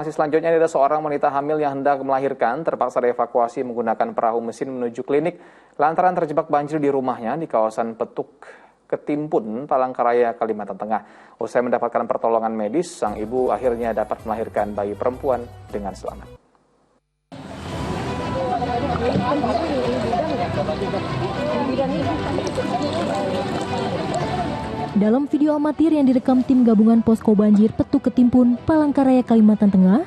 Masih selanjutnya ada seorang wanita hamil yang hendak melahirkan terpaksa dievakuasi menggunakan perahu mesin menuju klinik lantaran terjebak banjir di rumahnya di kawasan Petuk Ketimpun, Palangkaraya, Kalimantan Tengah. Usai mendapatkan pertolongan medis, sang ibu akhirnya dapat melahirkan bayi perempuan dengan selamat. Dalam video amatir yang direkam tim gabungan Posko Banjir Petuk Ketimpun, Palangkaraya, Kalimantan Tengah,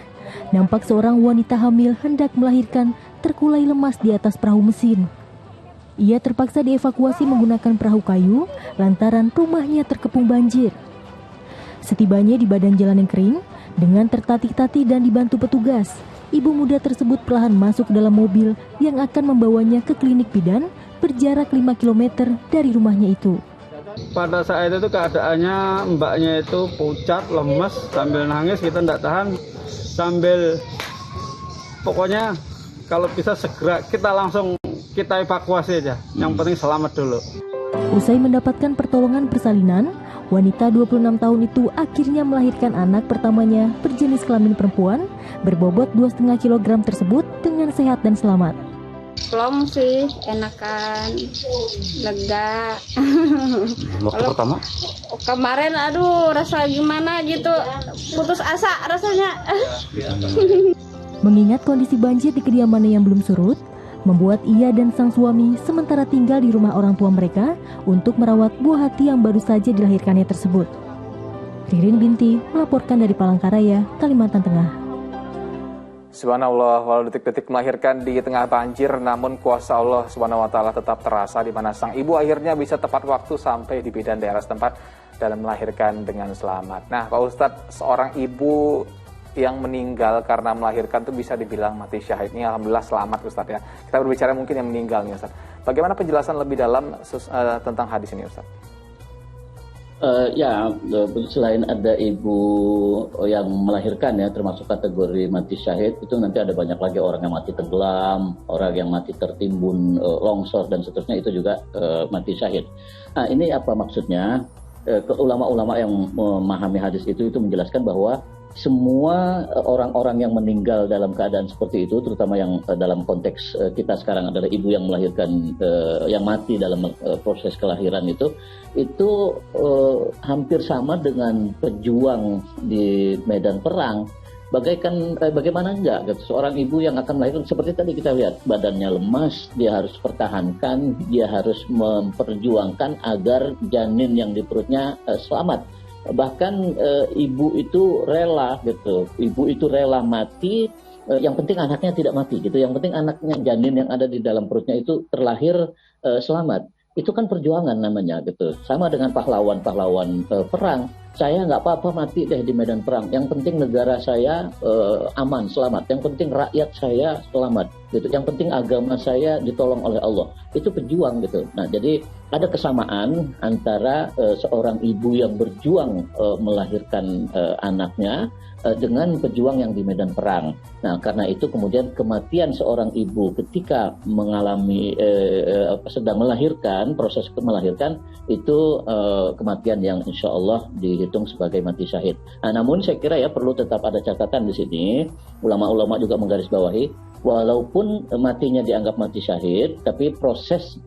nampak seorang wanita hamil hendak melahirkan terkulai lemas di atas perahu mesin. Ia terpaksa dievakuasi menggunakan perahu kayu lantaran rumahnya terkepung banjir. Setibanya di badan jalan yang kering, dengan tertatih-tatih dan dibantu petugas, ibu muda tersebut perlahan masuk ke dalam mobil yang akan membawanya ke klinik bidan berjarak 5 km dari rumahnya itu. Pada saat itu keadaannya mbaknya itu pucat, lemes, sambil nangis, kita tidak tahan, sambil pokoknya kalau bisa segera kita evakuasi aja, yang penting selamat dulu. Usai mendapatkan pertolongan persalinan, wanita 26 tahun itu akhirnya melahirkan anak pertamanya berjenis kelamin perempuan berbobot 2,5 kg tersebut dengan sehat dan selamat. Plong sih, enakan, lega. Waktu pertama? Kemarin rasa gimana gitu, putus asa rasanya. Mengingat kondisi banjir di kediamannya yang belum surut, membuat ia dan sang suami sementara tinggal di rumah orang tua mereka untuk merawat buah hati yang baru saja dilahirkannya tersebut. Ririn Binti melaporkan dari Palangkaraya, Kalimantan Tengah. Subhanallah, walau detik-detik melahirkan di tengah banjir, namun kuasa Allah Subhanahu wa Ta'ala tetap terasa di mana sang ibu akhirnya bisa tepat waktu sampai di bidan daerah setempat dan melahirkan dengan selamat. Nah, Pak Ustadz, seorang ibu yang meninggal karena melahirkan itu bisa dibilang mati syahid. Ini alhamdulillah selamat Ustadz ya. Kita berbicara mungkin yang meninggal nih Ustadz. Bagaimana penjelasan lebih dalam tentang hadis ini Ustadz? Selain ada ibu yang melahirkan ya, termasuk kategori mati syahid, itu nanti ada banyak lagi orang yang mati tenggelam, orang yang mati tertimbun longsor dan seterusnya, itu juga mati syahid. Nah, ini apa maksudnya? Ulama-ulama yang memahami hadis itu menjelaskan bahwa semua orang-orang yang meninggal dalam keadaan seperti itu, terutama yang dalam konteks kita sekarang adalah ibu yang melahirkan, yang mati dalam proses kelahiran itu hampir sama dengan pejuang di medan perang. Bagaimana enggak gitu, seorang ibu yang akan melahirkan seperti tadi kita lihat, badannya lemas, dia harus pertahankan, dia harus memperjuangkan agar janin yang di perutnya selamat. Bahkan ibu itu rela gitu, ibu itu rela mati, yang penting anaknya tidak mati gitu, yang penting anaknya, janin yang ada di dalam perutnya itu terlahir selamat. Itu kan perjuangan namanya gitu, sama dengan pahlawan-pahlawan perang. Saya nggak apa-apa mati deh di medan perang, yang penting negara saya aman, selamat, yang penting rakyat saya selamat gitu, yang penting agama saya ditolong oleh Allah. Itu pejuang gitu. Nah, jadi ada kesamaan antara seorang ibu yang berjuang melahirkan anaknya dengan pejuang yang di medan perang. Nah, karena itu kemudian kematian seorang ibu ketika mengalami sedang melahirkan, proses melahirkan itu kematian yang insya Allah dihitung sebagai mati syahid. Nah, namun saya kira ya perlu tetap ada catatan di sini. Ulama-ulama juga menggarisbawahi, walaupun matinya dianggap mati syahid, tapi proses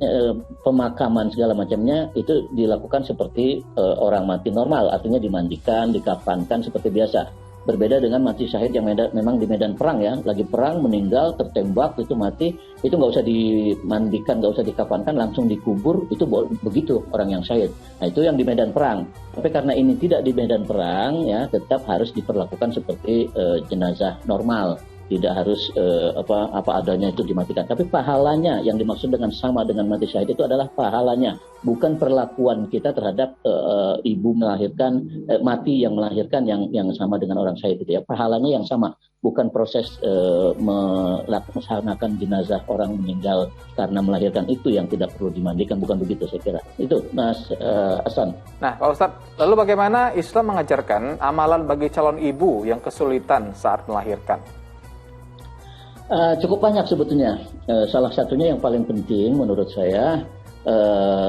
pemakaman segala macamnya itu dilakukan seperti orang mati normal, artinya dimandikan, dikafankan seperti biasa. Berbeda dengan mati syahid yang memang di medan perang ya, lagi perang, meninggal, tertembak, itu mati, itu nggak usah dimandikan, nggak usah dikafankan, langsung dikubur, itu begitu orang yang syahid. Nah, itu yang di medan perang. Tapi karena ini tidak di medan perang ya, tetap harus diperlakukan seperti jenazah normal. Tidak harus apa adanya itu dimatikan. Tapi pahalanya yang dimaksud dengan sama dengan mati syahid itu adalah pahalanya, bukan perlakuan kita terhadap ibu melahirkan, mati yang melahirkan yang sama dengan orang syahid itu ya. Pahalanya yang sama, bukan proses melaksanakan jenazah orang meninggal karena melahirkan itu yang tidak perlu dimandikan, bukan begitu saya kira. Itu Mas Hasan. Nah, Pak Ustadz, lalu bagaimana Islam mengajarkan amalan bagi calon ibu yang kesulitan saat melahirkan? Cukup banyak sebetulnya. Salah satunya yang paling penting menurut saya,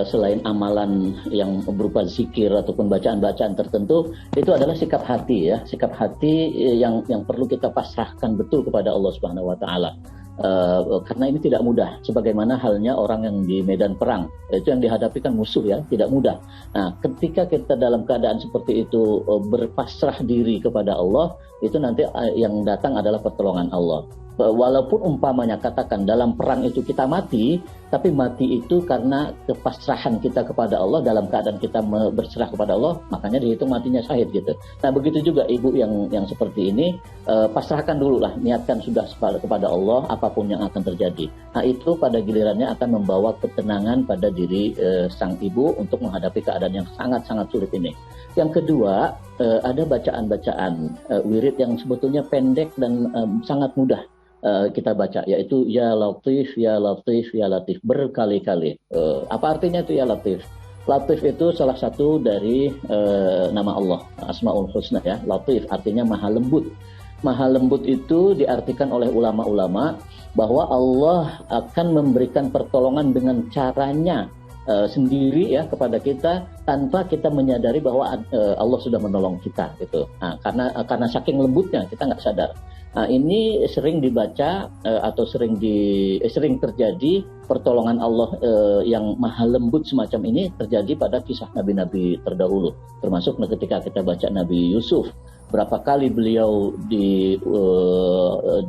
selain amalan yang berupa zikir ataupun bacaan-bacaan tertentu, itu adalah sikap hati ya, sikap hati yang perlu kita pasrahkan betul kepada Allah Subhanahu wa taala. Karena ini tidak mudah, sebagaimana halnya orang yang di medan perang, itu yang dihadapi kan musuh ya, tidak mudah. Nah, ketika kita dalam keadaan seperti itu berpasrah diri kepada Allah, itu nanti yang datang adalah pertolongan Allah. Walaupun umpamanya katakan dalam perang itu kita mati, tapi mati itu karena kepasrahan kita kepada Allah, dalam keadaan kita berserah kepada Allah, makanya dihitung matinya syahid gitu. Nah, begitu juga ibu yang seperti ini, pasrahkan dulu lah, niatkan sudah kepada Allah apapun yang akan terjadi. Nah, itu pada gilirannya akan membawa ketenangan pada diri sang ibu untuk menghadapi keadaan yang sangat-sangat sulit ini. Yang kedua, ada bacaan-bacaan wirid yang sebetulnya pendek dan sangat mudah kita baca, yaitu Ya Latif, Ya Latif, Ya Latif berkali-kali. Apa artinya itu Ya Latif? Latif itu salah satu dari nama Allah, Asmaul Husna ya. Latif artinya maha lembut. Maha lembut itu diartikan oleh ulama-ulama bahwa Allah akan memberikan pertolongan dengan caranya sendiri ya kepada kita, tanpa kita menyadari bahwa Allah sudah menolong kita gitu. Nah, karena saking lembutnya kita nggak sadar. Nah, ini sering dibaca atau sering terjadi pertolongan Allah yang maha lembut semacam ini terjadi pada kisah nabi-nabi terdahulu. Termasuk ketika kita baca Nabi Yusuf, berapa kali beliau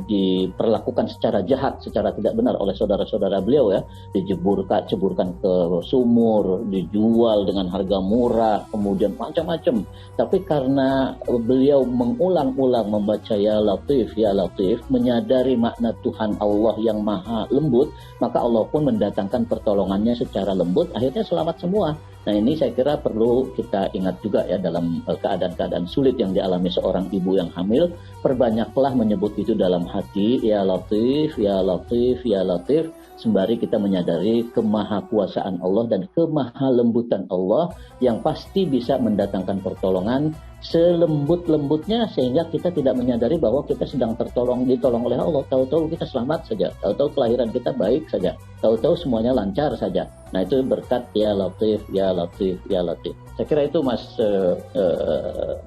diperlakukan secara jahat, secara tidak benar oleh saudara-saudara beliau ya, ceburkan ke sumur, dijual dengan harga murah, kemudian macam-macam. Tapi karena beliau mengulang-ulang membaca Ya Latif, Ya Latif, menyadari makna Tuhan Allah yang maha lembut, maka Allah pun mendatangkan pertolongannya secara lembut, akhirnya selamat semua. Nah, ini saya kira perlu kita ingat juga ya, dalam keadaan-keadaan sulit yang dialami seorang ibu yang hamil, perbanyaklah menyebut itu dalam hati, Ya Latif, Ya Latif, Ya Latif, sembari kita menyadari kemahakuasaan Allah dan kemahalembutan Allah yang pasti bisa mendatangkan pertolongan selembut-lembutnya, sehingga kita tidak menyadari bahwa kita sedang ditolong oleh Allah. Tahu-tahu kita selamat saja, tahu-tahu kelahiran kita baik saja, tahu-tahu semuanya lancar saja. Nah, itu berkat Ya Latif, Ya Latif, Ya Latif. Saya kira itu Mas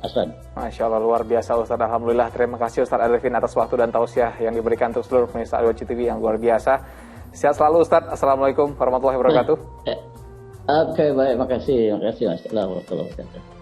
Asran. Masya Allah, luar biasa Ustaz. Alhamdulillah, terima kasih Ustaz Arifin atas waktu dan tausiah yang diberikan untuk seluruh pemirsa AWC TV yang luar biasa. Sehat selalu Ustaz. Assalamualaikum warahmatullahi wabarakatuh. Oke, baik, makasih Mas. Assalamualaikum warahmatullahi wabarakatuh.